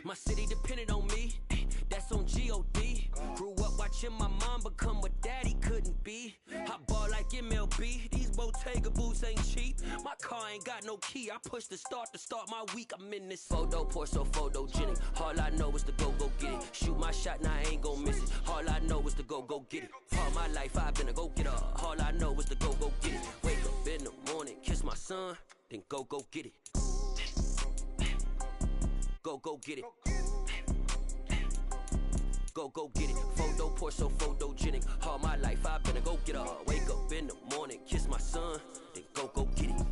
My city depended on me, that's on G.O.D. Grew up watching my mom become what daddy couldn't be. I ball like MLB, these Bottega boots ain't cheap. My car ain't got no key, I push the start to start my week. I'm in this photo, pour so photogenic. All I know is to go get it. Shoot my shot, now I ain't gon' miss it. All I know is to go get it. All my life I've been a go-getter. All I know is to go get it. Wake up in the morning, kiss my son, then go get it. Go get it. Go get it. Photo, pour so photogenic. All my life I've been a go-getter. Wake up in the morning, kiss my son, then go get it.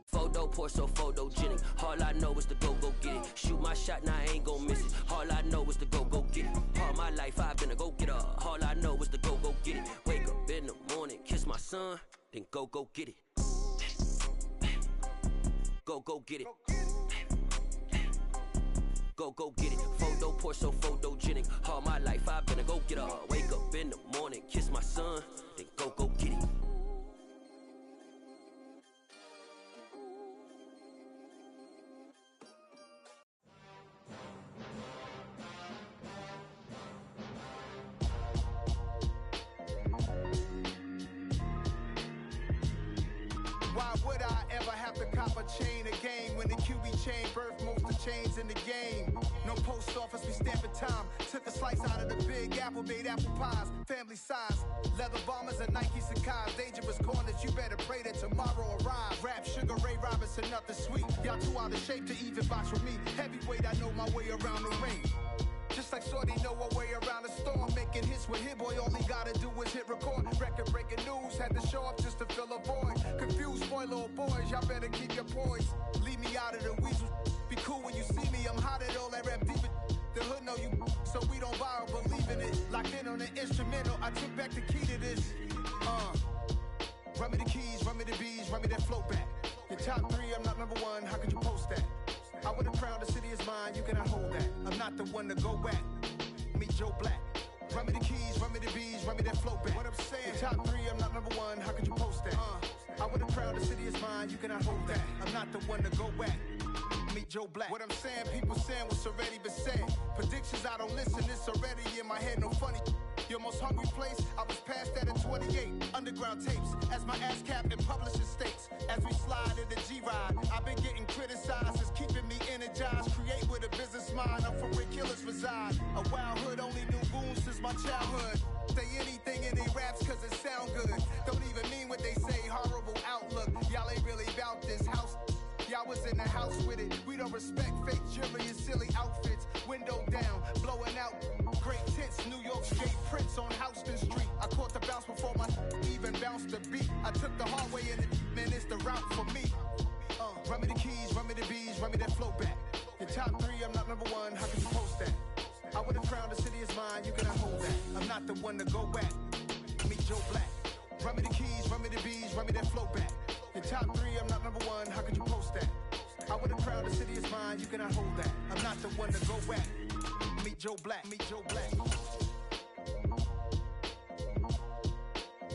Photo, pour so photogenic. All I know is to go get it. Shoot my shot, now I ain't gon' miss it. All I know is to go get it. All my life I've been a go-getter. All I know is to go get it. Wake up in the morning, kiss my son, then go get it. Go get it. Go get it. Photo, pour so photogenic. All my life I've been a go-getter. Wake up in the morning, kiss my son, then go get it. Why would I ever have to cop a chain again when the QB chain birthed most of the chains in the game? No post office, we stamping time. Took a slice out of the big apple, made apple pies, family size. Leather bombers and Nike Sacai's, dangerous corners, you better pray that tomorrow arrives. Rap, Sugar Ray Robinson, nothing sweet. Y'all too out of shape to even box with me. Heavyweight, I know my way around the ring. Just like Shorty know her way around the storm. Making hits with Hit Boy, all he gotta do is hit record. Record breaking news, had to show up just to fill a void. Confused boy, little boys, y'all better keep your poise. Leave me out of the weasel. Be cool when you see me, I'm hot at all that rap deep. The hood know you, so we don't borrow, believe in it. Locked in on the instrumental, I took back the key to this. Run me the keys, run me the bees, run me that float back. Your top three, I'm not number one, how could you post that? I would have crowned the city is mine, you cannot hold that. I'm not the one to go back. Meet Joe Black. Run me the keys, run me the bees, run me that float back. What I'm saying, your top three, I'm not number one, how could you post that? I would have crowned the city is mine, you cannot hold that. I'm not the one to go back. Meet Joe Black. What I'm saying, people saying what's already been said. Predictions, I don't listen, it's already in my head, no funny. Your most hungry place, I was past that at 28. Underground tapes, as my ass cap in publishing states. As we slide in the G-Ride, I've been getting criticized, it's keeping me energized. Create with a business mind, I'm from where killers reside. A wild hood, only knew goons since my childhood. Say anything in they raps cause it sound good. Don't even mean what they say, horrible outlook. Y'all ain't really about this house. Y'all was in the house with it. We don't respect fake jewelry and silly outfits. Window down, blowing out great tits. New York State Prince on Houston Street. I caught the bounce before my even bounced the beat. I took the hard way in it, man, it's the route for me. Run me the keys, run me the bees, run me that flow back. Your top three, I'm not number one, how could you post that? I would have crowned the city is mine, you cannot hold that. I'm not the one to go back. Meet Joe Black. Run me the keys, run me the bees, run me that flow back. Your top three, I'm not number one, how could you post that? I would have crowned the city is mine, you cannot hold that. I'm not the one to go back. Meet Joe Black, meet Joe Black.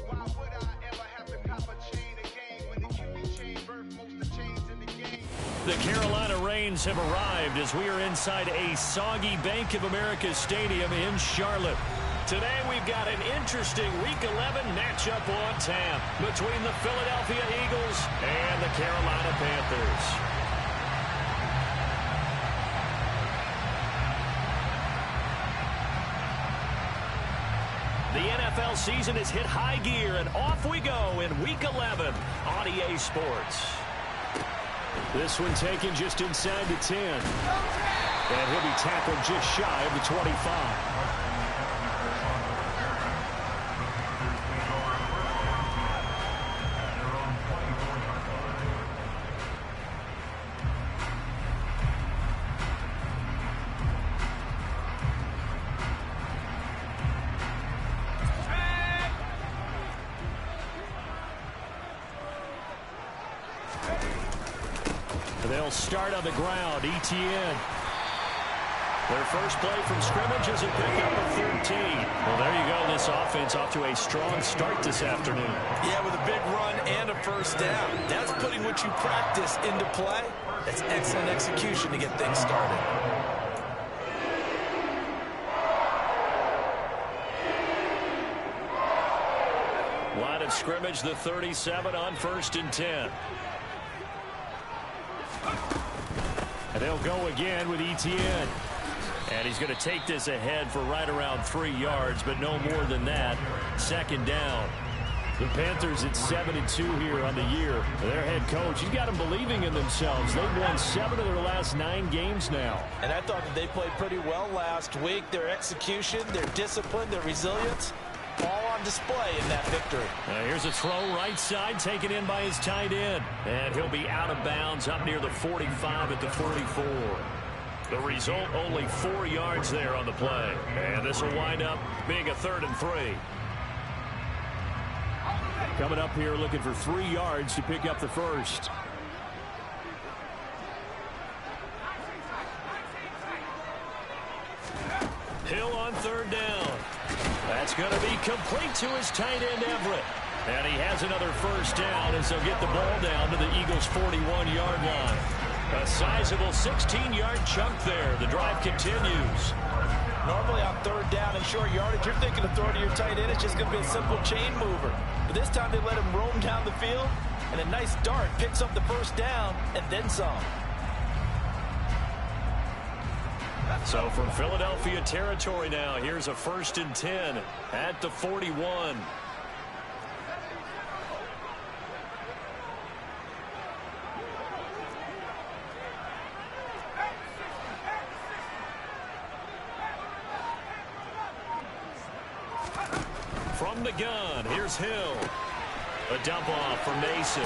Why would I ever have to cop a chain again when the QB chain birthed most of the chains in the game? The Carolina Rains have arrived as we are inside a soggy Bank of America Stadium in Charlotte. Today we've got an interesting Week 11 matchup on tap between the Philadelphia Eagles and the Carolina Panthers. The NFL season has hit high gear, and off we go in Week 11 on EA Sports. This one taken just inside the 10. And he'll be tackled just shy of the 25. They'll start on the ground. ETN. Their first play from scrimmage is a pickup of 13. Well, there you go. This offense off to a strong start this afternoon. Yeah, with a big run and a first down. That's putting what you practice into play. That's excellent execution to get things started. Line of scrimmage, the 37 on 1st and 10. And they'll go again with ETN. And he's going to take this ahead for right around 3 yards, but no more than that. 2nd down. The Panthers at 7-2 here on the year. Their head coach, he's got them believing in themselves. They've won 7 of their last 9 games now. And I thought that they played pretty well last week. Their execution, their discipline, their resilience, all on display in that victory. Here's a throw right side taken in by his tight end. And he'll be out of bounds up near the 45 at the 44. The result, only 4 yards there on the play. And this will wind up being a 3rd and 3. Coming up here looking for 3 yards to pick up the first. Hill on 3rd down. That's going to be complete to his tight end, Everett. And he has another first down as they'll get the ball down to the Eagles' 41-yard line. A sizable 16-yard chunk there. The drive continues. Normally on 3rd down and short yardage, you're thinking of throwing to your tight end. It's just going to be a simple chain mover. But this time they let him roam down the field, and a nice dart picks up the first down and then some. So from Philadelphia territory now, here's a 1st and 10 at the 41. From the gun, here's Hill. A dump off for Mason.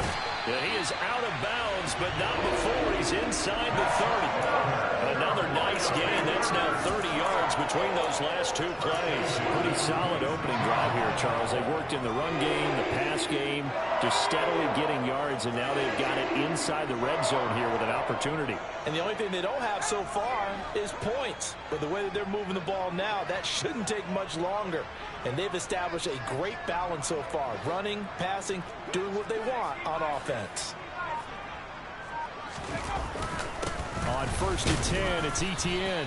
Yeah, he is out of bounds, but not before he's inside the 30. Another nice gain. That's now 30 yards between those last 2 plays. Pretty solid opening drive here, Charles. They worked in the run game, the pass game, just steadily getting yards, and now they've got it inside the red zone here with an opportunity. And the only thing they don't have so far is points. But the way that they're moving the ball now, that shouldn't take much longer. And they've established a great balance so far. Running, passing, doing what they want on offense. On 1st and 10, it's ETN.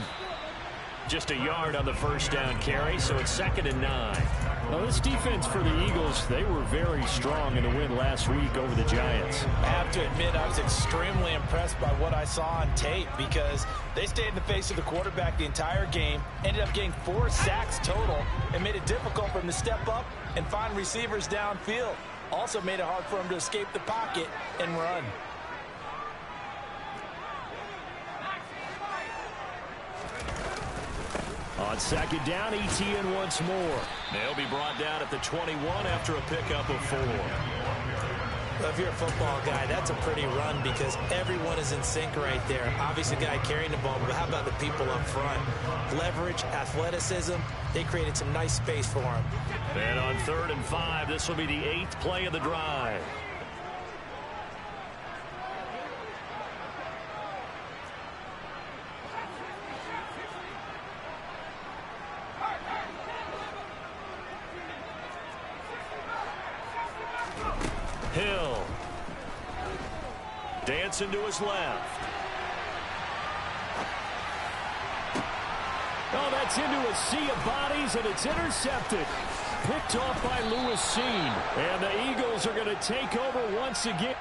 Just a yard on the first down carry, so it's 2nd and 9. Now, this defense for the Eagles, they were very strong in the win last week over the Giants. I have to admit, I was extremely impressed by what I saw on tape because they stayed in the face of the quarterback the entire game, ended up getting 4 sacks total, and made it difficult for him to step up and find receivers downfield. Also made it hard for him to escape the pocket and run. On 2nd down, ETN once more. They'll be brought down at the 21 after a pickup of 4. Well, if you're a football guy, that's a pretty run because everyone is in sync right there. Obviously, the guy carrying the ball, but how about the people up front? Leverage, athleticism, they created some nice space for him. And on 3rd and 5, this will be the 8th play of the drive. Hill. Dancing to his left. Oh, that's into a sea of bodies, and it's intercepted. Picked off by Lewis Seen. And the Eagles are going to take over once again.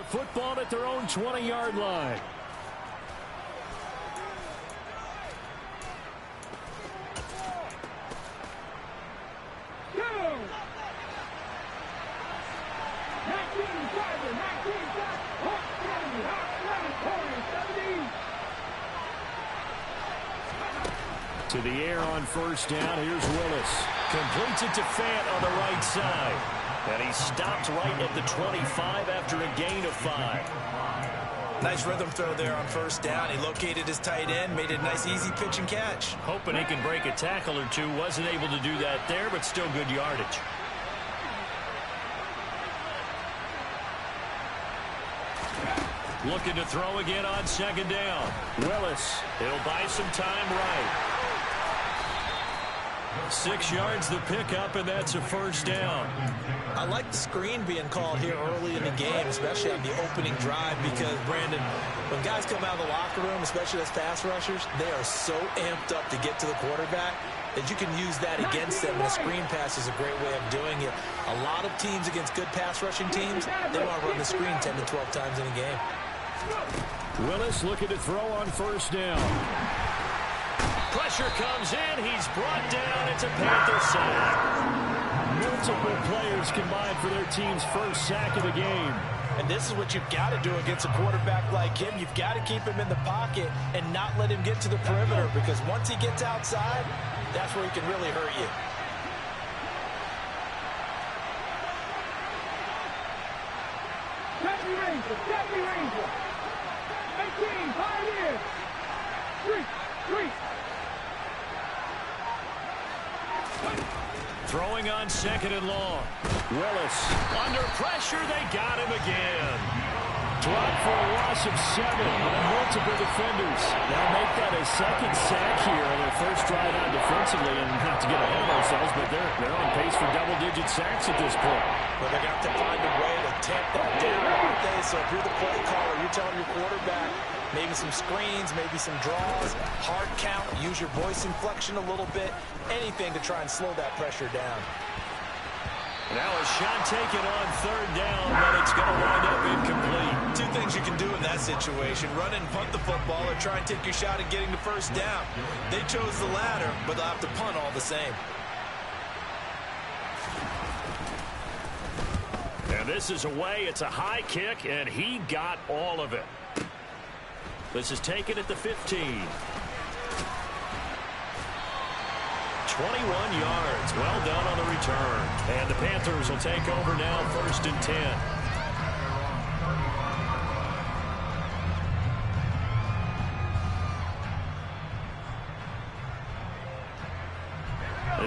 football at their own 20-yard line. To the air on first down. Here's Willis. Completes it to Fant on the right side. And he stopped right at the 25 after a gain of 5. Nice rhythm throw there on first down. He located his tight end, made a nice easy pitch and catch. Hoping he can break a tackle or two. Wasn't able to do that there, but still good yardage. Looking to throw again on second down. Willis. He'll buy some time right. 6 yards the pickup, and that's a first down. I like the screen being called here early in the game, especially on the opening drive, because, Brandon, when guys come out of the locker room, especially as pass rushers, they are so amped up to get to the quarterback that you can use that against them, and a screen pass is a great way of doing it. A lot of teams against good pass rushing teams, they want to run the screen 10 to 12 times in a game. Willis looking to throw on first down. Pressure comes in. He's brought down. It's a Panther sack. Multiple players combined for their team's first sack of the game. And this is what you've got to do against a quarterback like him. You've got to keep him in the pocket and not let him get to the perimeter, because once he gets outside, that's where he can really hurt you. Deputy Ranger. 18, Pioneers. 3. Throwing on second and long. Willis under pressure. They got him again. Dropped for a loss of 7 on multiple defenders. They'll make that a second sack here on their first drive out defensively, and not to get ahead of ourselves, but they're on pace for double-digit sacks at this point. But they're going to have to find a way to tamp that down, aren't they? So if you're the play caller, you're telling your quarterback maybe some screens, maybe some draws, hard count, use your voice inflection a little bit, anything to try and slow that pressure down. Now a shot taken on third down, but it's going to wind up incomplete. 2 things you can do in that situation: run and punt the football, or try and take your shot at getting the first down. They chose the latter, but they'll have to punt all the same. And this is away. It's a high kick, and he got all of it. This is taken at the 15. 21 yards. Well done on the return. And the Panthers will take over now, 1st and 10.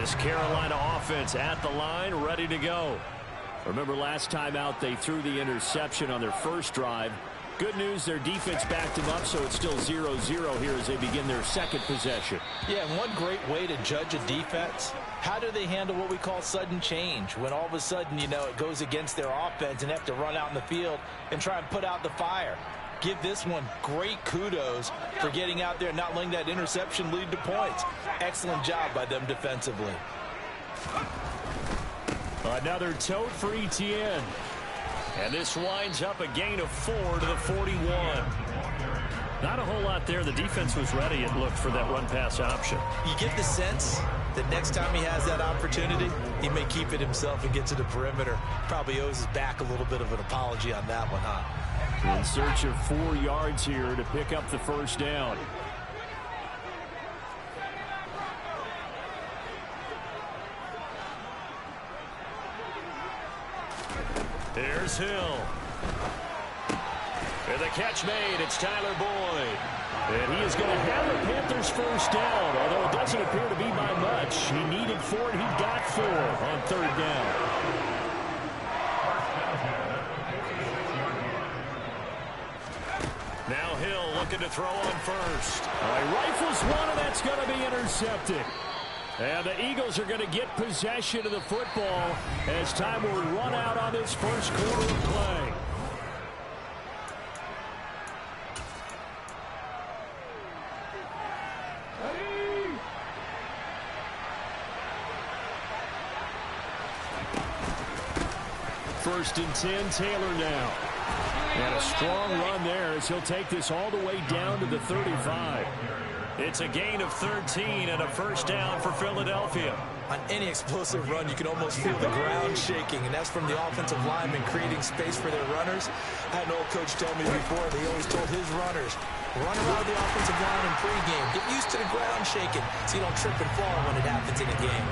This Carolina offense at the line, ready to go. Remember last time out they threw the interception on their first drive. Good news, their defense backed them up, so it's still 0-0 here as they begin their second possession. Yeah, and one great way to judge a defense, how do they handle what we call sudden change? When all of a sudden, you know, it goes against their offense and they have to run out in the field and try and put out the fire. Give this one great kudos for getting out there and not letting that interception lead to points. Excellent job by them defensively. Another tote for Etienne. And this winds up a gain of 4 to the 41. Not a whole lot there. The defense was ready, it looked, for that run-pass option. You get the sense that next time he has that opportunity, he may keep it himself and get to the perimeter. Probably owes his back a little bit of an apology on that one, huh? In search of 4 yards here to pick up the first down. Here's Hill. And the catch made. It's Tyler Boyd. And he is going to have the Panthers first down, although it doesn't appear to be by much. He needed 4, and he got 4 on third down. Now Hill looking to throw on first. He rifles one, and that's going to be intercepted. And the Eagles are going to get possession of the football as time will run out on this first quarter of play. First and 10, Taylor now. And a strong run there as he'll take this all the way down to the 35. It's a gain of 13 and a first down for Philadelphia. On any explosive run, you can almost feel the ground shaking, and that's from the offensive linemen creating space for their runners. I had an old coach tell me before, he always told his runners, run around the offensive line in pregame. Get used to the ground shaking so you don't trip and fall when it happens in a game.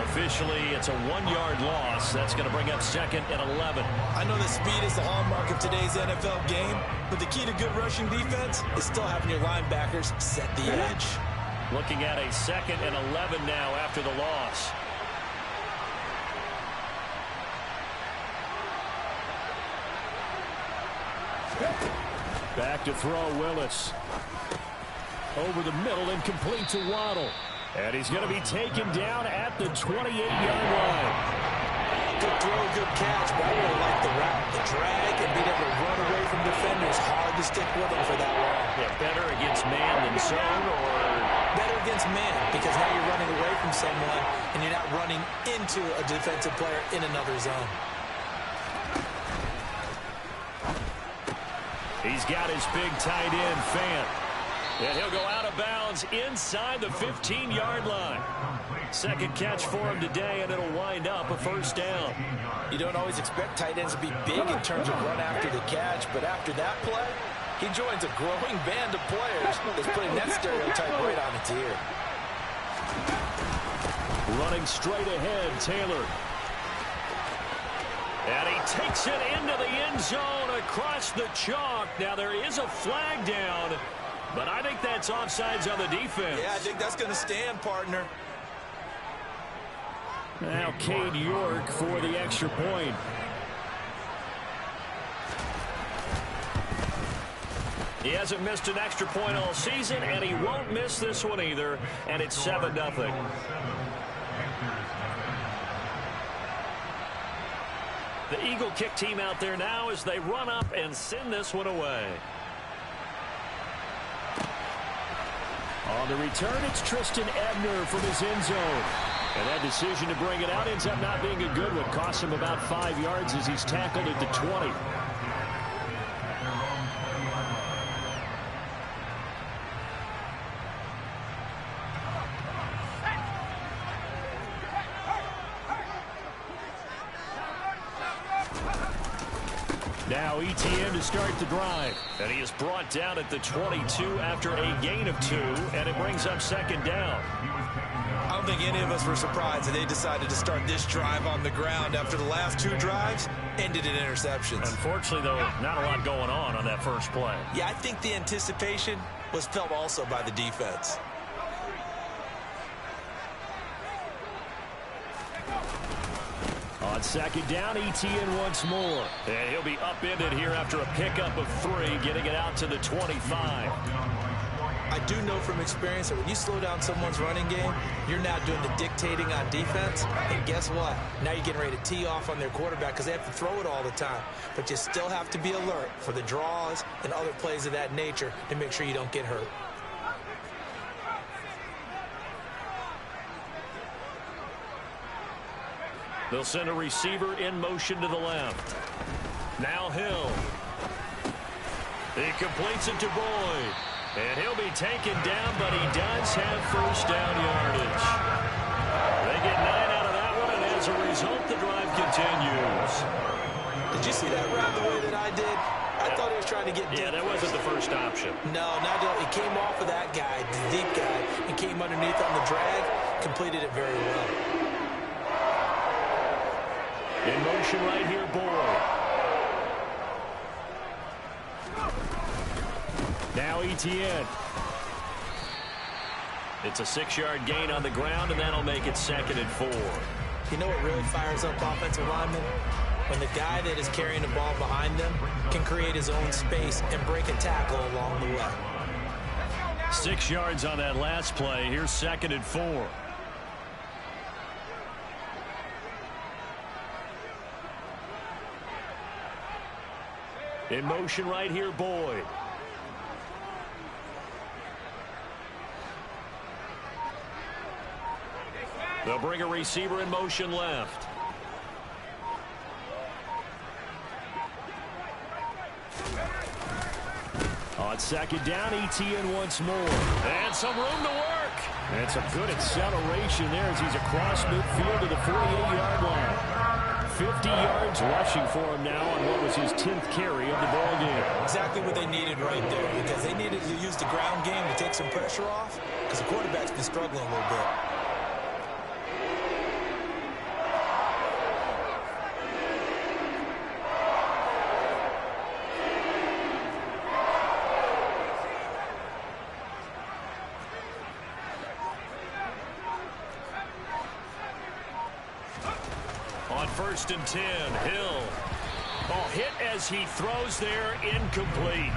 Officially, it's a 1-yard loss. That's going to bring up 2nd and 11. I know that speed is the hallmark of today's NFL game, but the key to good rushing defense is still having your linebackers set the edge. Looking at a 2nd and 11 now after the loss. Back to throw Willis. Over the middle and complete to Waddle. And he's going to be taken down at the 28-yard line. Good throw, good catch, but I really like the route. The drag and being able to run away from defenders. Hard to stick with him for that long. Yeah, better against man than zone, or better against man, because now you're running away from someone and you're not running into a defensive player in another zone. He's got his big tight end, Fant. And he'll go out of bounds inside the 15-yard line. Second catch for him today, and it'll wind up a first down. You don't always expect tight ends to be big in terms of run after the catch, but after that play, he joins a growing band of players that's putting that stereotype right on its ear. Running straight ahead, Taylor. And he takes it into the end zone across the chalk. Now there is a flag down, but I think that's offsides on the defense. Yeah, I think that's going to stand, partner. Now Cade York for the extra point. He hasn't missed an extra point all season, and he won't miss this one either, and it's 7-0. The Eagle kick team out there now as they run up and send this one away. On the return, it's Tristan Ebner from his end zone. And that decision to bring it out ends up not being a good one. Costs him about 5 yards as he's tackled at the 20. Now ETN to start the drive. And he is brought down at the 22 after a gain of 2, and it brings up second down. I don't think any of us were surprised that they decided to start this drive on the ground after the last 2 drives ended in interceptions. Unfortunately, though, not a lot going on that first play. Yeah, I think the anticipation was felt also by the defense. On second down, ETN once more. And he'll be upended here after a pickup of 3, getting it out to the 25. I do know from experience that when you slow down someone's running game, you're now doing the dictating on defense. And guess what? Now you're getting ready to tee off on their quarterback because they have to throw it all the time. But you still have to be alert for the draws and other plays of that nature to make sure you don't get hurt. They'll send a receiver in motion to the left. Now Hill. He completes it to Boyd. And he'll be taken down, but he does have first down yardage. They get 9 out of that one, and as a result, the drive continues. Did you see that route the way that I did? I thought he was trying to get deep. Yeah, that wasn't the first option. No, he came off of that guy, the deep guy, and came underneath on the drag, completed it very well. In motion right here, Boyd. Now ETN. It's a 6-yard gain on the ground, and that'll make it 2nd and 4. You know what really fires up offensive linemen? When the guy that is carrying the ball behind them can create his own space and break a tackle along the way. 6 yards on that last play. Here's 2nd and 4. In motion right here, Boyd. They'll bring a receiver in motion left. On second down, ETN once more. And some room to work. And some good acceleration there as he's across midfield to the 48-yard line. 50 yards rushing for him now on what was his 10th carry of the ball game. Exactly what they needed right there, because they needed to use the ground game to take some pressure off, because the quarterback's been struggling a little bit. First and 10, Hill. Ball hit as he throws there, incomplete.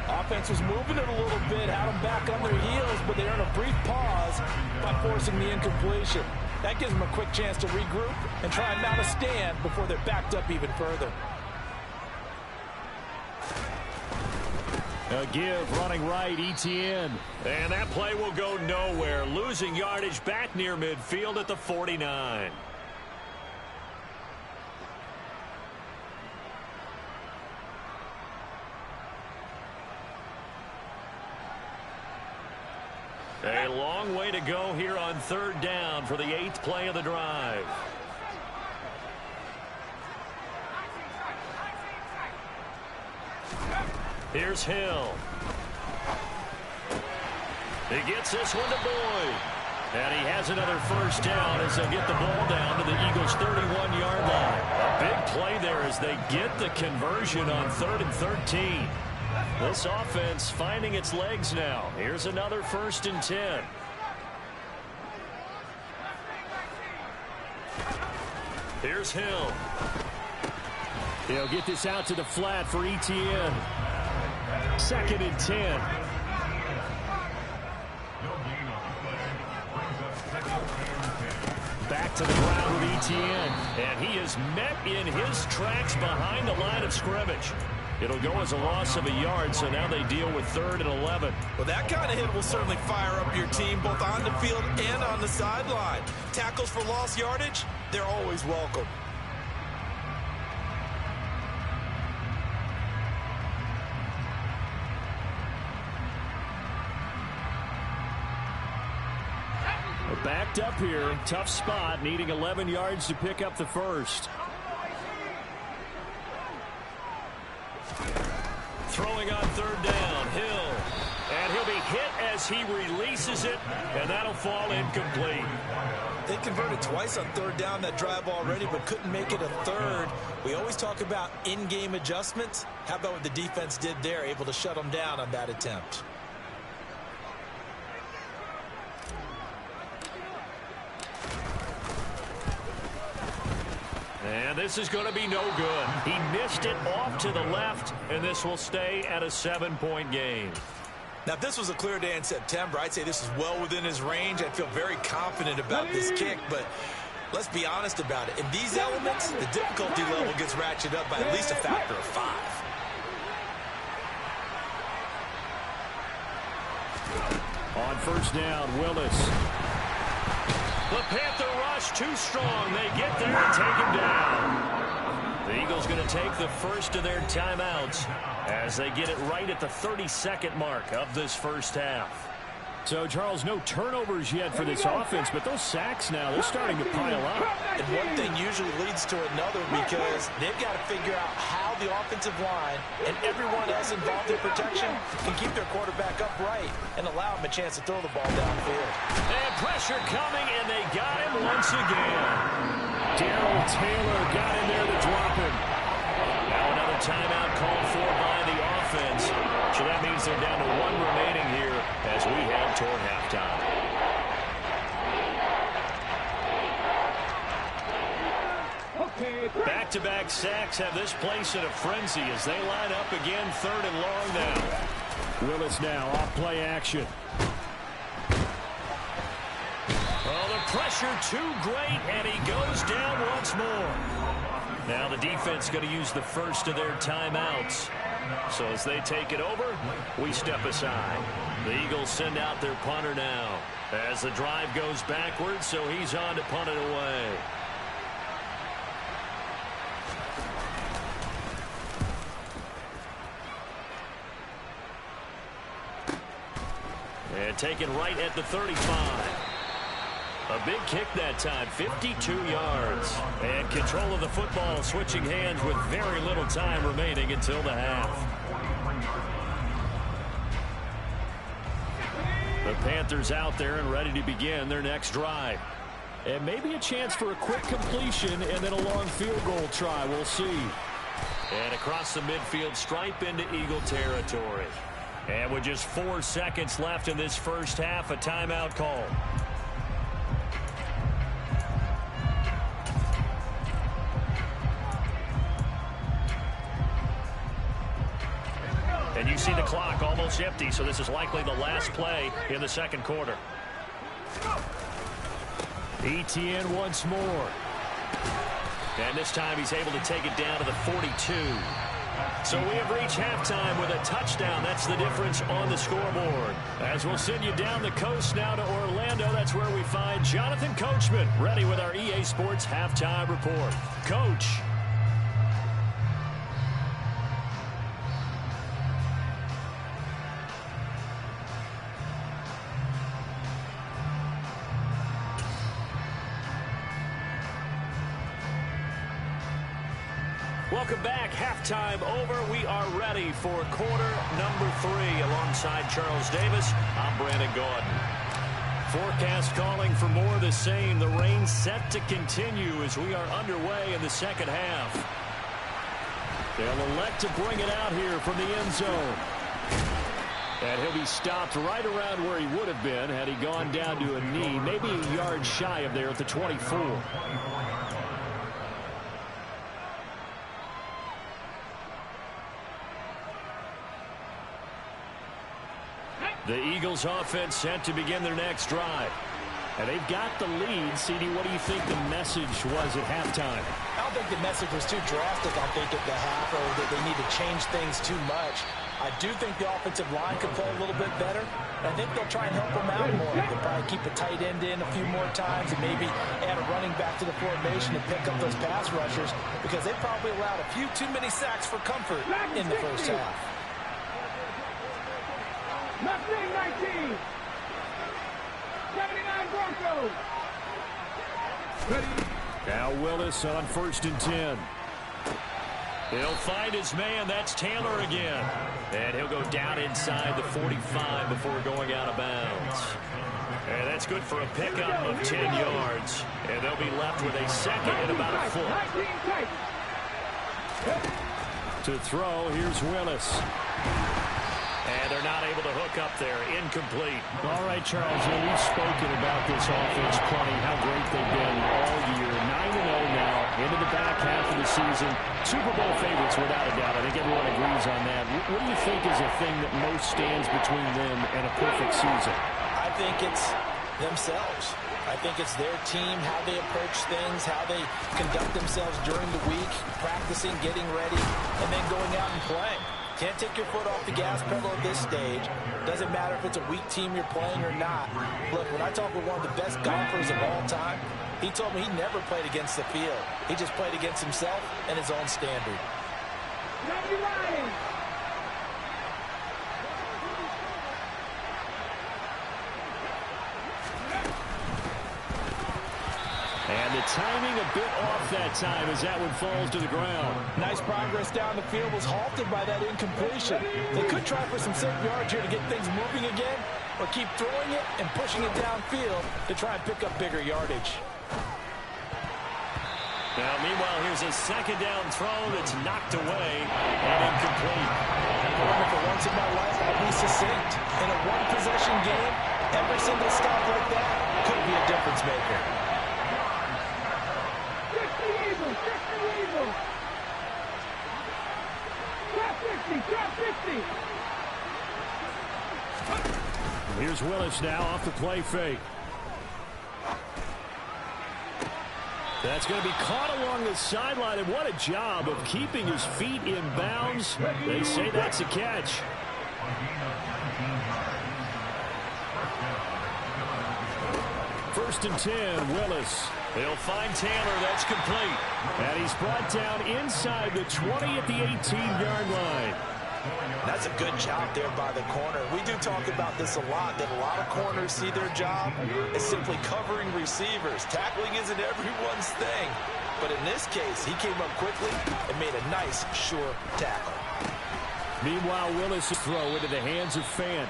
Offense was moving it a little bit, had them back on their heels, but they earned a brief pause by forcing the incompletion. That gives them a quick chance to regroup and try and mount a stand before they're backed up even further. A give running right, ETN. And that play will go nowhere, losing yardage back near midfield at the 49. A long way to go here on third down for the 8th play of the drive. Here's Hill. He gets this one to Boyd. And he has another first down as they get the ball down to the Eagles' 31-yard line. A big play there as they get the conversion on 3rd and 13. This offense finding its legs now. Here's another 1st and 10. Here's Hill. He'll get this out to the flat for ETN. 2nd and 10. Back to the ground with ETN. And he is met in his tracks behind the line of scrimmage. It'll go as a loss of a yard, so now they deal with 3rd and 11. Well, that kind of hit will certainly fire up your team both on the field and on the sideline. Tackles for lost yardage, they're always welcome. Backed up here, tough spot, needing 11 yards to pick up the first. Throwing on 3rd down, Hill. And he'll be hit as he releases it, and that'll fall incomplete. They converted twice on 3rd down that drive already, but couldn't make it a 3rd. We always talk about in-game adjustments. How about what the defense did there, able to shut them down on that attempt? And this is going to be no good. He missed it off to the left, and this will stay at a 7-point game. Now, if this was a clear day in September, I'd say this is well within his range. I'd feel very confident about this kick, but let's be honest about it. In these elements, the difficulty level gets ratcheted up by at least a factor of 5. On 1st down, Willis. The Panther rush too strong. They get there and take him down. The Eagles going to take the first of their timeouts as they get it right at the 32nd mark of this first half. So, Charles, no turnovers yet for this offense, but those sacks now, they're starting to pile up. And one thing usually leads to another because they've got to figure out how the offensive line and everyone else involved in protection can keep their quarterback upright and allow him a chance to throw the ball downfield. And pressure coming, and they got him once again. Darrell Taylor got in there to drop him. Now another timeout called for by the offense. So that means they're down to 1 remaining here as we head toward halftime. Back-to-back sacks have this place in a frenzy as they line up again 3rd and long now. Willis now off play action. Oh, the pressure too great, and he goes down once more. Now the defense going to use the first of their timeouts. So as they take it over, we step aside. The Eagles send out their punter now as the drive goes backwards, so he's on to punt it away. And taken right at the 35. A big kick that time, 52 yards. And control of the football switching hands with very little time remaining until the half. The Panthers out there and ready to begin their next drive. And maybe a chance for a quick completion and then a long field goal try. We'll see. And across the midfield stripe into Eagle territory. And with just 4 seconds left in this first half, a timeout call. And you see the clock almost empty, so this is likely the last play in the second quarter. ETN once more. And this time he's able to take it down to the 42. So we have reached halftime with a touchdown. That's the difference on the scoreboard. As we'll send you down the coast now to Orlando, that's where we find Jonathan Coachman ready with our EA Sports halftime report. Coach. Welcome back. Halftime over. We are ready for quarter number 3. Alongside Charles Davis, I'm Brandon Gordon. Forecast calling for more of the same. The rain set to continue as we are underway in the second half. They'll elect to bring it out here from the end zone. And he'll be stopped right around where he would have been had he gone down to a knee, maybe a yard shy of there at the 24. The Eagles offense set to begin their next drive. And they've got the lead. CD, what do you think the message was at halftime? I don't think the message was too drastic, I think, at the half, or that they need to change things too much. I do think the offensive line could play a little bit better. I think they'll try and help them out more. They'll probably keep a tight end in a few more times and maybe add a running back to the formation and pick up those pass rushers because they probably allowed a few too many sacks for comfort in the first half. Mustang 19. 79 Broncos. Ready. Now Willis on 1st and 10. He'll find his man. That's Taylor again. And he'll go down inside the 45 before going out of bounds. And that's good for a pickup of 10 yards. And they'll be left with a second and about a foot. To throw, here's Willis. And they're not able to hook up there. Incomplete. All right, Charles, we've spoken about this offense plenty, how great they've been all year. 9-0 now, into the back half of the season. Super Bowl favorites, without a doubt. I think everyone agrees on that. What do you think is the thing that most stands between them and a perfect season? I think it's themselves. I think it's their team, how they approach things, how they conduct themselves during the week, practicing, getting ready, and then going out and playing. Can't take your foot off the gas pedal at this stage. Doesn't matter if it's a weak team you're playing or not. Look, when I talk with one of the best golfers of all time, he told me he never played against the field. He just played against himself and his own standard. And the timing a bit off that time as that one falls to the ground. Nice progress down the field, was halted by that incompletion. They could try for some safe yards here to get things moving again, or keep throwing it and pushing it downfield to try and pick up bigger yardage. Now, meanwhile, here's a second down throw that's knocked away and incomplete. For once in my life, I'll be succinct. In a one-possession game, every single stop like that could be a difference maker. Here's Willis now off the play fake. That's going to be caught along the sideline, and what a job of keeping his feet in bounds. They say that's a catch. First and 10, Willis. They'll find Taylor. That's complete. And he's brought down inside the 20 at the 18-yard line. That's a good job there by the corner. We do talk about this a lot, that a lot of corners see their job as simply covering receivers. Tackling isn't everyone's thing. But in this case, he came up quickly and made a nice, sure tackle. Meanwhile, Willis' throw into the hands of Fant.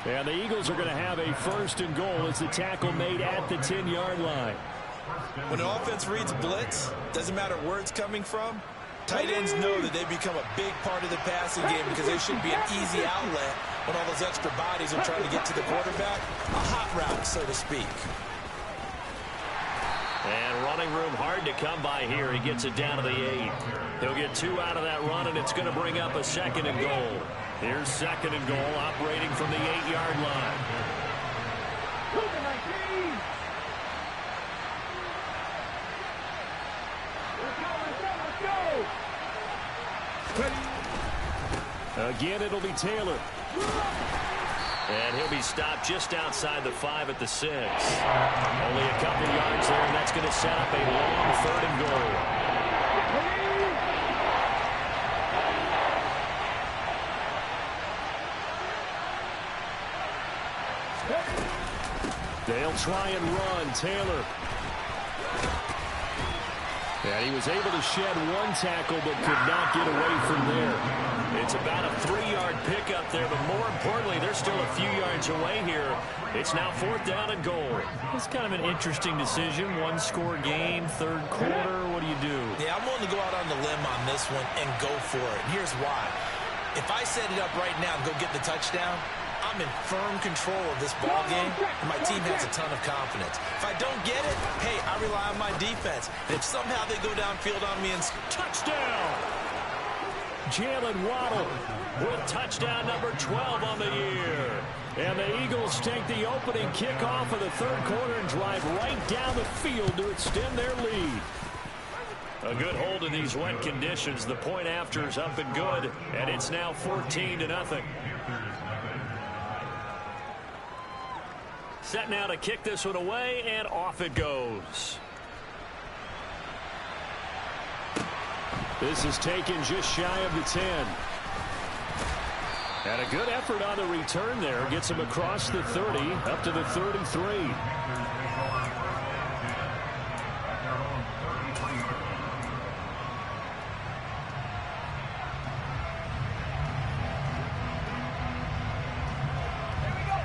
And the Eagles are going to have a first and goal as the tackle made at the 10-yard line. When an offense reads blitz, doesn't matter where it's coming from, tight ends know that they become a big part of the passing game because they should be an easy outlet when all those extra bodies are trying to get to the quarterback. A hot route, so to speak. And running room hard to come by here. He gets it down to the 8. He'll get 2 out of that run, and it's going to bring up a second and goal. Here's second and goal, operating from the 8-yard line. Again, it'll be Taylor. And he'll be stopped just outside the 5 at the 6. Only a couple yards there, and that's going to set up a long third and goal. They'll try and run. Taylor. And he was able to shed 1 tackle but could not get away from there. It's about a 3-yard pickup there, but more importantly, they're still a few yards away here. It's now 4th down and goal. It's kind of an interesting decision. 1-score game, third quarter. What do you do? Yeah, I'm willing to go out on the limb on this one and go for it. And here's why. If I set it up right now and go get the touchdown, I'm in firm control of this ball game, and my team has a ton of confidence. If I don't get it, hey, I rely on my defense. And if somehow they go downfield on me and touchdown! Jalen Waddle with touchdown number 12 on the year. And the Eagles take the opening kickoff of the third quarter and drive right down the field to extend their lead. A good hold in these wet conditions. The point after is up and good, and it's now 14-0. Set now to kick this one away, and off it goes. This is taken just shy of the 10. And a good effort on the return there. Gets him across the 30, up to the 33.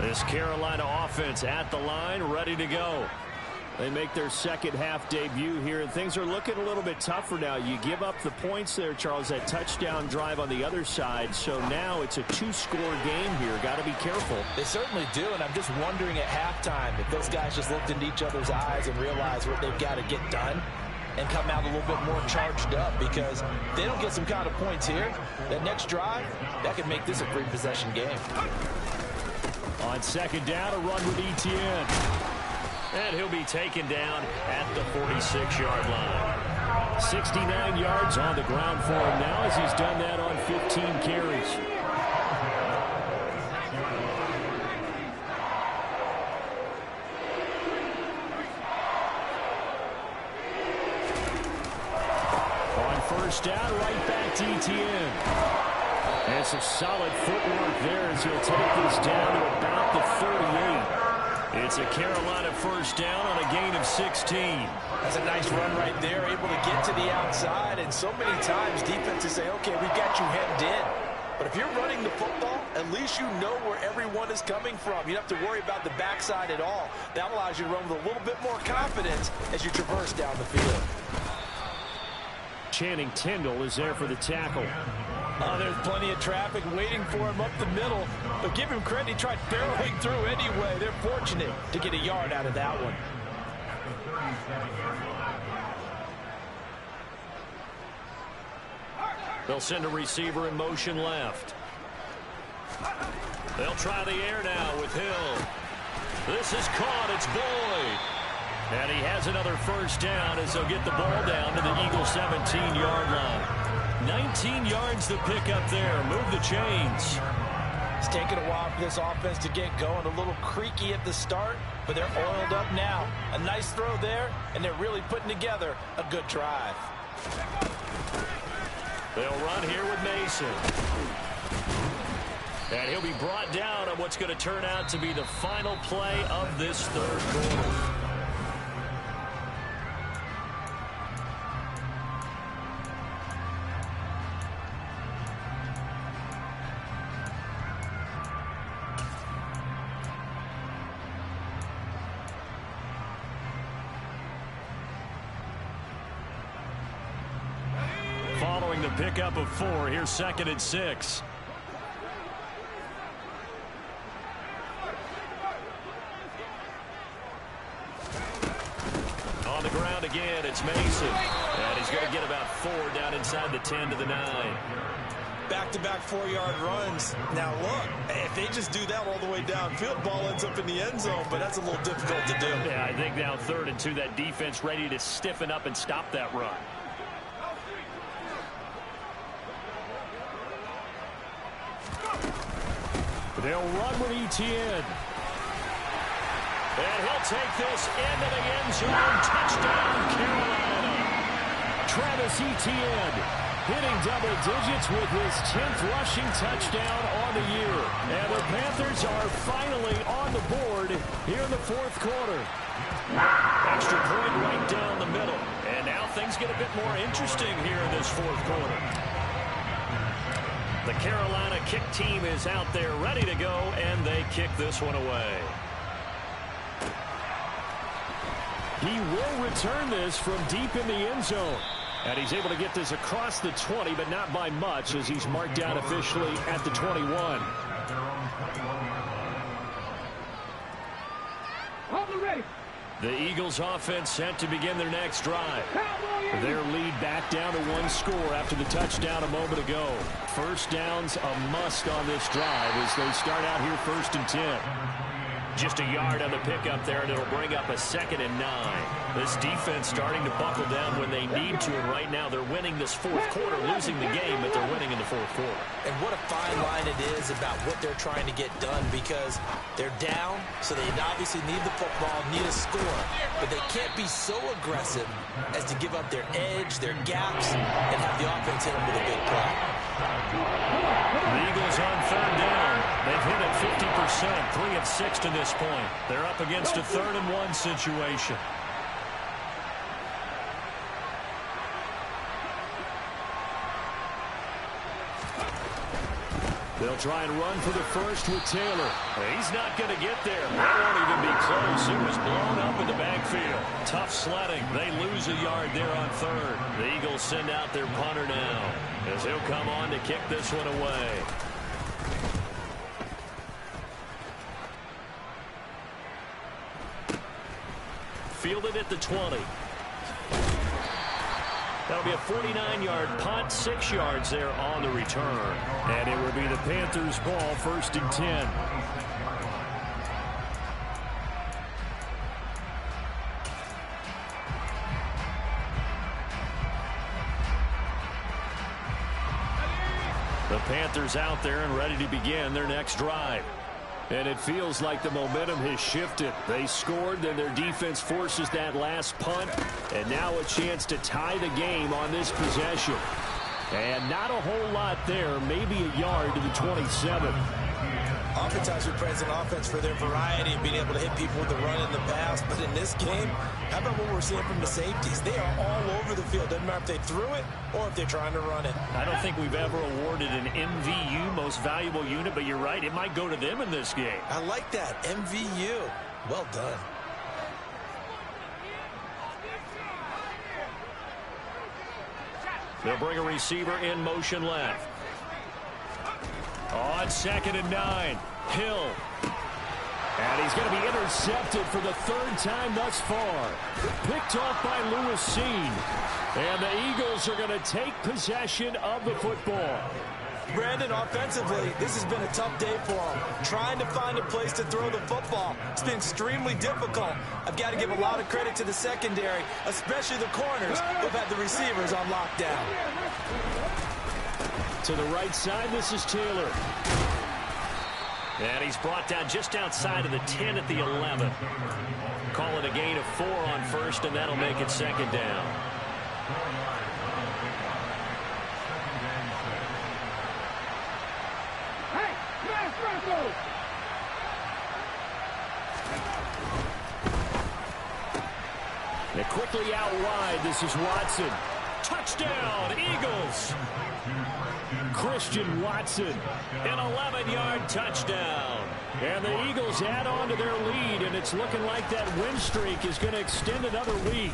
This Carolina offense at the line, ready to go. They make their second half debut here, and things are looking a little bit tougher now. You give up the points there, Charles, that touchdown drive on the other side. So now it's a 2-score game here. Got to be careful. They certainly do, and I'm just wondering at halftime if those guys just looked into each other's eyes and realized what they've got to get done and come out a little bit more charged up, because if they don't get some kind of points here, that next drive, that could make this a 3-possession game. On second down, a run with Etienne. And he'll be taken down at the 46-yard line. 69 yards on the ground for him now, as he's done that on 15 carries. On first down, right back to Etienne. And some solid footwork there as he'll take this down to about the 38. It's a Carolina first down on a gain of 16. That's a nice run right there, able to get to the outside. And so many times defenses say, okay, we've got you hemmed in. But if you're running the football, at least you know where everyone is coming from. You don't have to worry about the backside at all. That allows you to run with a little bit more confidence as you traverse down the field. Channing Tindall is there for the tackle. Oh, there's plenty of traffic waiting for him up the middle. But give him credit, he tried barreling through anyway. They're fortunate to get a yard out of that one. They'll send a receiver in motion left. They'll try the air now with Hill. This is caught. It's Boyd. And he has another first down as they'll get the ball down to the Eagles' 17-yard line. 19 yards to pick up there. Move the chains. It's taken a while for this offense to get going. A little creaky at the start, but they're oiled up now. A nice throw there, and they're really putting together a good drive. They'll run here with Mason. And he'll be brought down on what's going to turn out to be the final play of this third quarter. Following the pickup of 4, here's 2nd and 6. On the ground again, it's Mason. And he's going to get about 4 down inside the 10 to the 9. Back-to-back 4-yard runs. Now, look, if they just do that all the way downfield, ball ends up in the end zone, but that's a little difficult to do. Yeah, I think now 3rd and 2, that defense ready to stiffen up and stop that run. They'll run with Etienne. And he'll take this into the end zone. Touchdown, Carolina. Travis Etienne hitting double digits with his 10th rushing touchdown on the year. And the Panthers are finally on the board here in the 4th quarter. Extra point right down the middle. And now things get a bit more interesting here in this 4th quarter. The Carolina kick team is out there ready to go, and they kick this one away. He will return this from deep in the end zone. And he's able to get this across the 20, but not by much, as he's marked down officially at the 21. The Eagles offense set to begin their next drive. Their lead back down to 1 score after the touchdown a moment ago. First down's a must on this drive as they start out here 1st and 10. Just a yard on the pickup there, and it'll bring up a 2nd and 9. This defense starting to buckle down when they need to, and right now they're winning this 4th quarter, losing the game, but they're winning in the 4th quarter. And what a fine line it is about what they're trying to get done, because they're down, so they obviously need the football, need a score, but they can't be so aggressive as to give up their edge, their gaps, and have the offense hit them with a big play. The Eagles on 3rd down. They've hit it 50%, 3 of 6 to this point. They're up against a 3rd and 1 situation. They'll try and run for the first with Taylor. He's not going to get there. That won't even be close. It was blown up in the backfield. Tough sledding. They lose a yard there on 3rd. The Eagles send out their punter now, as he'll come on to kick this one away. Fielded at the 20. That'll be a 49-yard punt, 6 yards there on the return. And it will be the Panthers' ball, 1st and 10. The Panthers out there and ready to begin their next drive. And it feels like the momentum has shifted. They scored, then their defense forces that last punt. And now a chance to tie the game on this possession. And not a whole lot there, maybe a yard to the 27. Oftentimes we praise an offense for their variety and being able to hit people with the run in the pass. But in this game, how about what we're seeing from the safeties? They are all over the field. Doesn't matter if they threw it or if they're trying to run it. I don't think we've ever awarded an MVU, most valuable unit, but you're right, it might go to them in this game. I like that, MVU. Well done. They'll bring a receiver in motion left. On 2nd and 9, Hill. And he's going to be intercepted for the 3rd time thus far. Picked off by Lewis Seen. And the Eagles are going to take possession of the football. Brandon, offensively, this has been a tough day for them. Trying to find a place to throw the football. It's been extremely difficult. I've got to give a lot of credit to the secondary, especially the corners who've had the receivers on lockdown. To the right side, this is Taylor. And he's brought down just outside of the 10 at the 11. Call it a gain of 4 on 1st, and that'll make it 2nd down. And quickly out wide, this is Watson. Touchdown, Eagles! Christian Watson, an 11-yard touchdown. And the Eagles add on to their lead, and it's looking like that win streak is going to extend another week.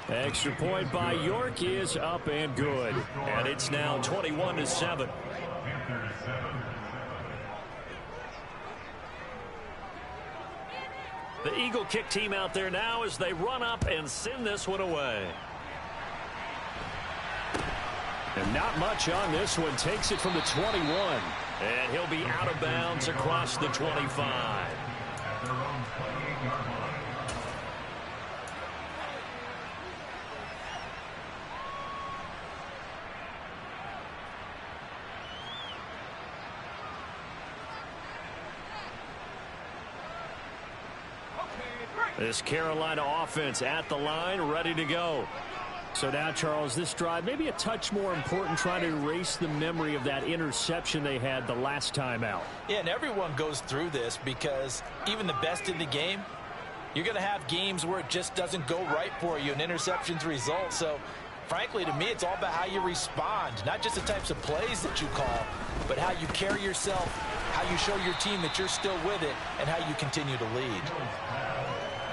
Extra point by York is up and good. And it's now 21-7. The Eagle kick team out there now as they run up and send this one away. And not much on this one. Takes it from the 21. And he'll be out of bounds across the 25. This Carolina offense at the line, ready to go. So now, Charles, this drive maybe a touch more important, trying to erase the memory of that interception they had the last time out. Yeah, and everyone goes through this because even the best in the game, you're going to have games where it just doesn't go right for you and interceptions result. So, frankly, to me, it's all about how you respond, not just the types of plays that you call, but how you carry yourself, how you show your team that you're still with it, and how you continue to lead.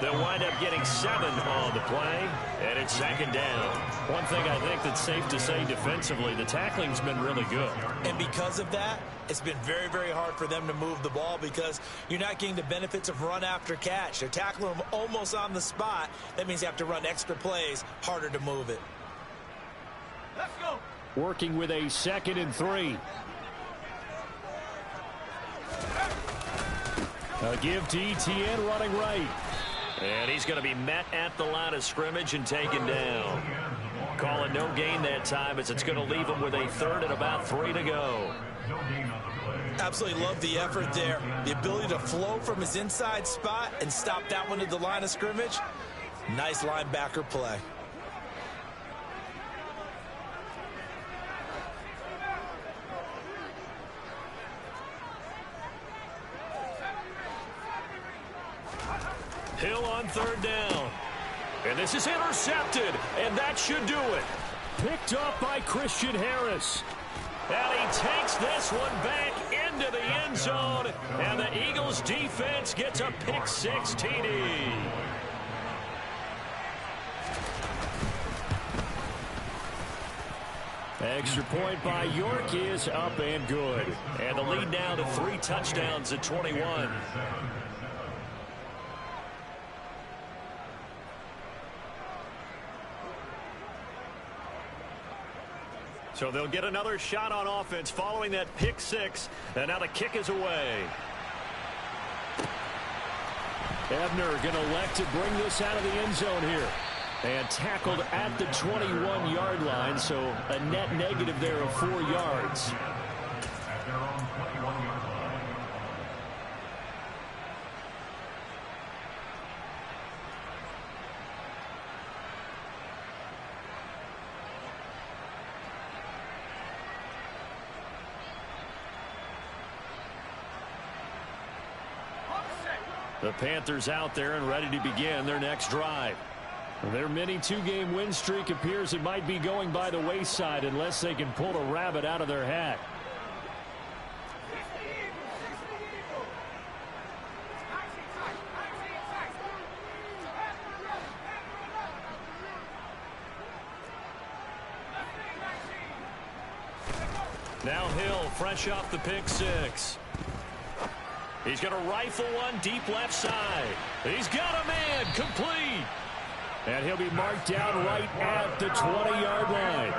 They'll wind up getting 7 on the play, and it's second down. One thing I think that's safe to say defensively, the tackling's been really good. And because of that, it's been very, very hard for them to move the ball because you're not getting the benefits of run after catch. They're tackling them almost on the spot. That means you have to run extra plays, harder to move it. Let's go. Working with a 2nd and 3. A give to ETN running right. And he's going to be met at the line of scrimmage and taken down. Calling no gain that time as it's going to leave him with a 3rd and about 3 to go. Absolutely love the effort there. The ability to flow from his inside spot and stop that one at the line of scrimmage. Nice linebacker play. Hill on 3rd down. And this is intercepted, and that should do it. Picked up by Christian Harris. And he takes this one back into the end zone, and the Eagles defense gets a pick-6 TD. Extra point by York is up and good. And the lead now to 3 touchdowns at 21. So they'll get another shot on offense following that pick-6. And now the kick is away. Ebner going to elect to bring this out of the end zone here. And tackled at the 21-yard line, so a net negative there of 4 yards. The Panthers out there and ready to begin their next drive. Their mini 2-game win streak appears it might be going by the wayside unless they can pull a rabbit out of their hat. Now Hill fresh off the pick-6. He's going to rifle one deep left side. He's got a man complete. And he'll be marked down right at the 20-yard line.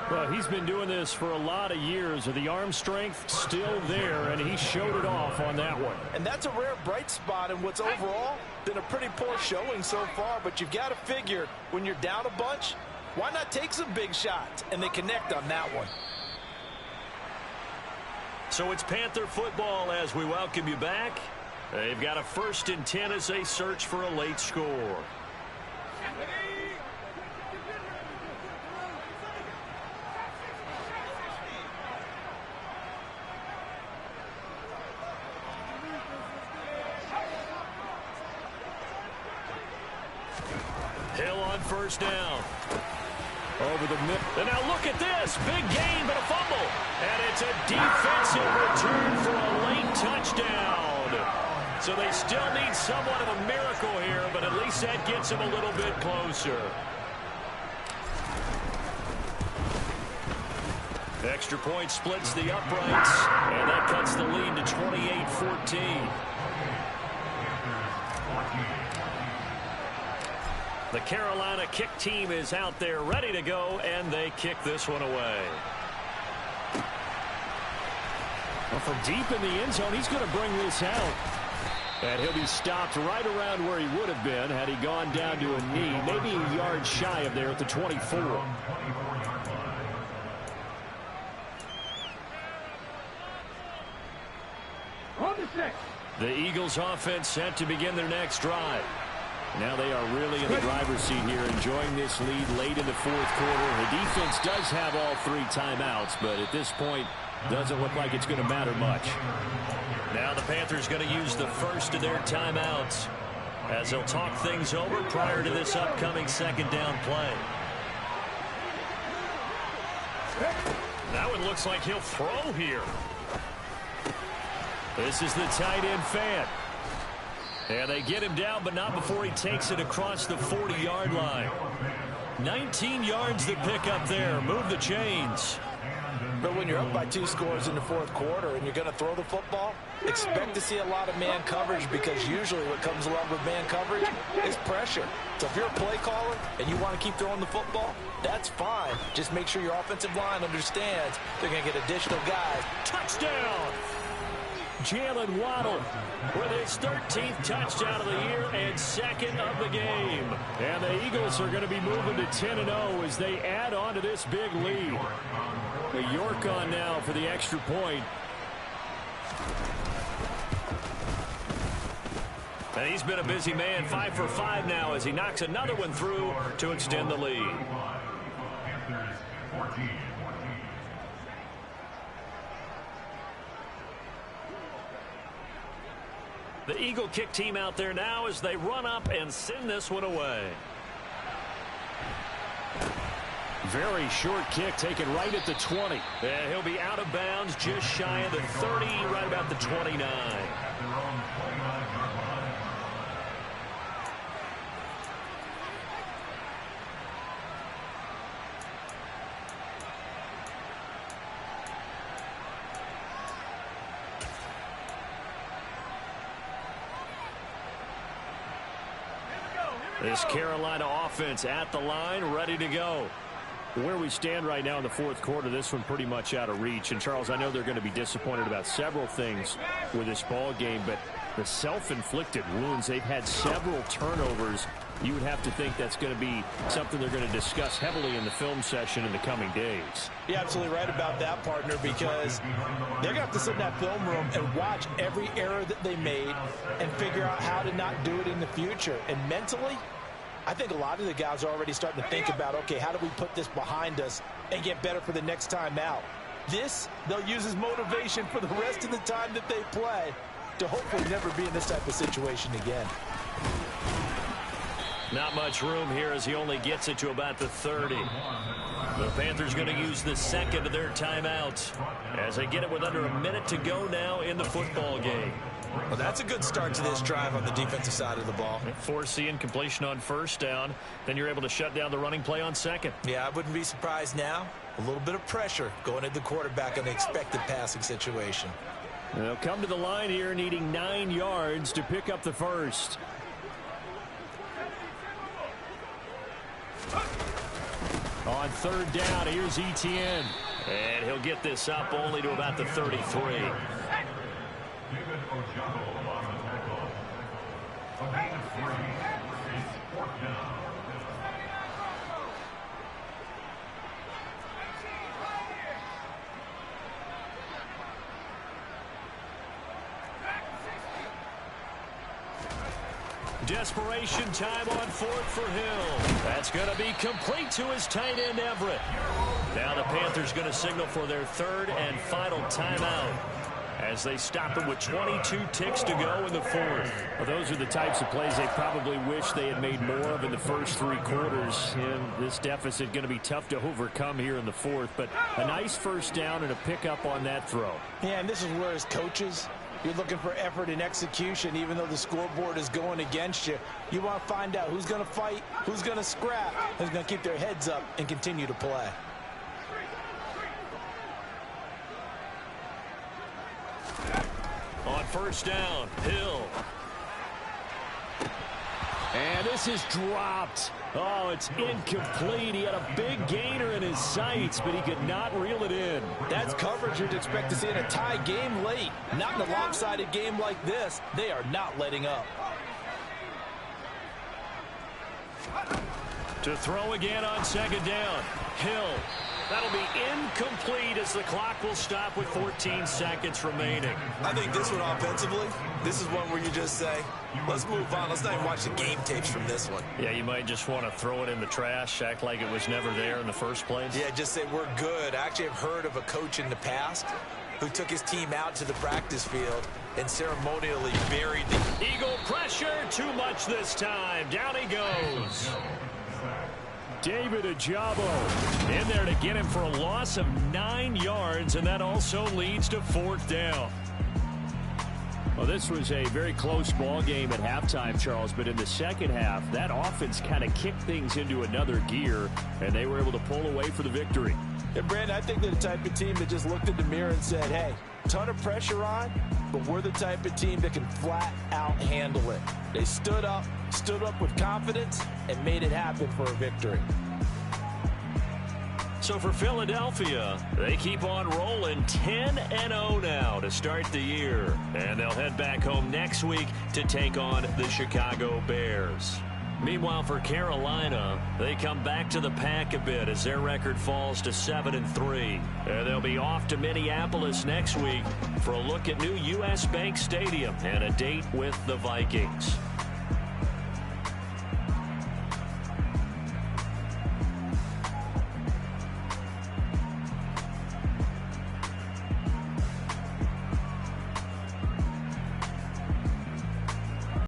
Well, he's been doing this for a lot of years. The arm strength still there, and he showed it off on that one. And that's a rare bright spot in what's overall been a pretty poor showing so far. But you've got to figure when you're down a bunch, why not take some big shots? And they connect on that one. So it's Panther football as we welcome you back. They've got a 1st and 10 as they search for a late score. on first down. Over the middle. And now look at this. Big gain, but a fumble. And it's a defensive return for a late touchdown. So they still need somewhat of a miracle here, but at least that gets them a little bit closer. Extra point splits the uprights, and that cuts the lead to 28-14. The Carolina kick team is out there ready to go, and they kick this one away. Well, from deep in the end zone, he's going to bring this out. And he'll be stopped right around where he would have been had he gone down to a knee, maybe a yard shy of there at the 24. The Eagles offense set to begin their next drive. Now they are really in the driver's seat here, enjoying this lead late in the fourth quarter. The defense does have all 3 timeouts, but at this point, doesn't look like it's going to matter much. Now the Panthers going to use the first of their timeouts as they'll talk things over prior to this upcoming second down play. That one looks like he'll throw here. This is the tight end fan. And they get him down, but not before he takes it across the 40-yard line. 19 yards to pick up there. Move the chains. But when you're up by 2 scores in the fourth quarter and you're going to throw the football, expect to see a lot of man coverage, because usually what comes along with man coverage is pressure. So if you're a play caller and you want to keep throwing the football, that's fine. Just make sure your offensive line understands they're going to get additional guys. Touchdown! Jalen Waddle with his 13th touchdown of the year and second of the game. And the Eagles are going to be moving to 10-0 as they add on to this big lead. The York on now for the extra point. And he's been a busy man, 5 for 5 now as he knocks another one through to extend the lead. The Eagle kick team out there now as they run up and send this one away. Very short kick taken right at the 20. And he'll be out of bounds just shy of the 30, right about the 29. This Carolina offense at the line, ready to go. Where we stand right now in the fourth quarter, this one pretty much out of reach. And, Charles, I know they're going to be disappointed about several things with this ball game, but the self-inflicted wounds, they've had several turnovers. You would have to think that's going to be something they're going to discuss heavily in the film session in the coming days. You're absolutely right about that, partner, because they're going to have to sit in that film room and watch every error that they made and figure out how to not do it in the future. And mentally, I think a lot of the guys are already starting to think about, okay, how do we put this behind us and get better for the next time out? This, they'll use as motivation for the rest of the time that they play to hopefully never be in this type of situation again. Not much room here as he only gets it to about the 30. The Panthers going to use the second of their timeouts as they get it with under a minute to go now in the football game. Well, that's a good start to this drive on the defensive side of the ball. Force the incompletion on first down. Then you're able to shut down the running play on second. Yeah, I wouldn't be surprised now. A little bit of pressure going at the quarterback in the expected passing situation. They'll come to the line here needing 9 yards to pick up the first. On third down, here's Etienne. And he'll get this up only to about the 33. Desperation time on fourth for Hill. That's going to be complete to his tight end, Everett. Now the Panthers going to signal for their third and final timeout. as they stop it with 22 ticks to go in the fourth. Well, those are the types of plays they probably wish they had made more of in the first three quarters. And this deficit going to be tough to overcome here in the fourth. But a nice first down and a pickup on that throw. Yeah, and this is where as coaches, you're looking for effort and execution. Even though the scoreboard is going against you, you want to find out who's going to fight, who's going to scrap, who's going to keep their heads up and continue to play. On first down, Hill. And this is dropped. Oh, it's incomplete. He had a big gainer in his sights, but he could not reel it in. That's coverage you'd expect to see in a tie game late. Not in a lopsided game like this. They are not letting up. To throw again on second down. Hill. That'll be incomplete as the clock will stop with 14 seconds remaining. I think this one offensively, this is one where you just say, let's move on. Let's not even watch the game tapes from this one. Yeah, you might just want to throw it in the trash, act like it was never there in the first place. Yeah, just say we're good. I actually have heard of a coach in the past who took his team out to the practice field and ceremonially buried the Eagle pressure, too much this time. Down he goes. David Ajabo in there to get him for a loss of 9 yards, and that also leads to fourth down. Well, this was a very close ball game at halftime, Charles, but in the second half, that offense kind of kicked things into another gear, and they were able to pull away for the victory. Yeah, Brandon, I think they're the type of team that just looked in the mirror and said, hey, ton of pressure on, but we're the type of team that can flat out handle it. They stood up with confidence, and made it happen for a victory. So for Philadelphia, they keep on rolling 10-0 now to start the year. And they'll head back home next week to take on the Chicago Bears. Meanwhile, for Carolina, they come back to the pack a bit as their record falls to 7-3. And they'll be off to Minneapolis next week for a look at new U.S. Bank Stadium and a date with the Vikings.